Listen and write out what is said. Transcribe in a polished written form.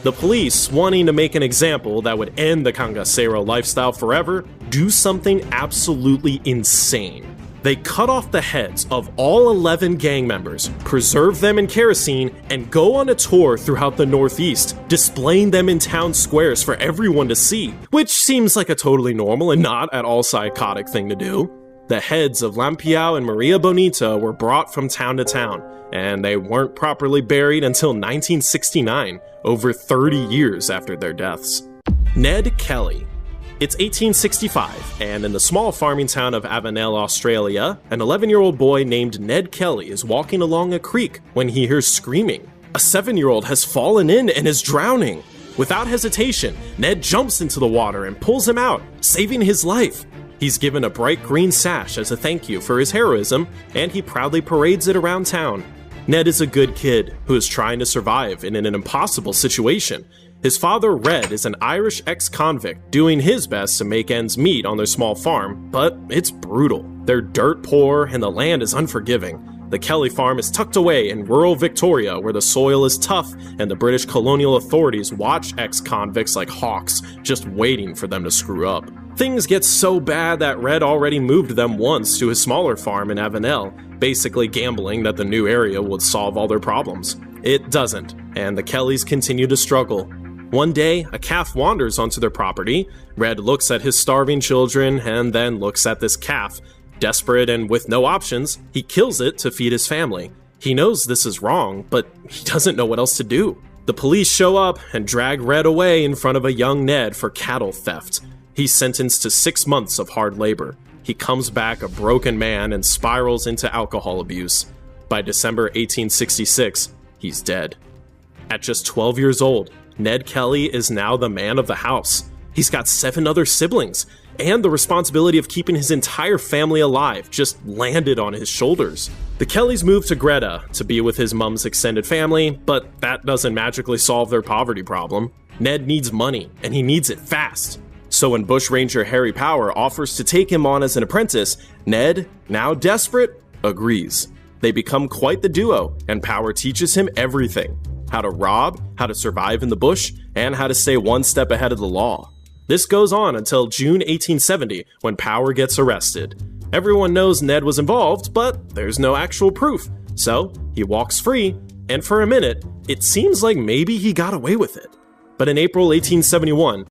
The police, wanting to make an example that would end the cangacero lifestyle forever, do something absolutely insane. They cut off the heads of all 11 gang members, preserve them in kerosene, and go on a tour throughout the Northeast, displaying them in town squares for everyone to see, which seems like a totally normal and not at all psychotic thing to do. The heads of Lampião and Maria Bonita were brought from town to town, and they weren't properly buried until 1969, over 30 years after their deaths. Ned Kelly. It's 1865, and in the small farming town of Avenel, Australia, an 11-year-old boy named Ned Kelly is walking along a creek when he hears screaming. A 7-year-old has fallen in and is drowning. Without hesitation, Ned jumps into the water and pulls him out, saving his life. He's given a bright green sash as a thank you for his heroism, and he proudly parades it around town. Ned is a good kid who is trying to survive in an impossible situation. His father, Red, is an Irish ex-convict doing his best to make ends meet on their small farm, but it's brutal. They're dirt poor and the land is unforgiving. The Kelly farm is tucked away in rural Victoria where the soil is tough and the British colonial authorities watch ex-convicts like hawks, just waiting for them to screw up. Things get so bad that Red already moved them once to his smaller farm in Avenel, basically gambling that the new area would solve all their problems. It doesn't, and the Kellys continue to struggle. One day, a calf wanders onto their property. Red looks at his starving children and then looks at this calf. Desperate and with no options, he kills it to feed his family. He knows this is wrong, but he doesn't know what else to do. The police show up and drag Red away in front of a young Ned for cattle theft. He's sentenced to 6 months of hard labor. He comes back a broken man and spirals into alcohol abuse. By December 1866, he's dead. At just 12 years old, Ned Kelly is now the man of the house. He's got 7 other siblings, and the responsibility of keeping his entire family alive just landed on his shoulders. The Kellys moved to Greta to be with his mom's extended family, but that doesn't magically solve their poverty problem. Ned needs money, and he needs it fast. So when bushranger Harry Power offers to take him on as an apprentice, Ned, now desperate, agrees. They become quite the duo, and Power teaches him everything: how to rob, how to survive in the bush, and how to stay one step ahead of the law. This goes on until June 1870, when Power gets arrested. Everyone knows Ned was involved, but there's no actual proof. So he walks free, and for a minute, it seems like maybe he got away with it. But in April 1871,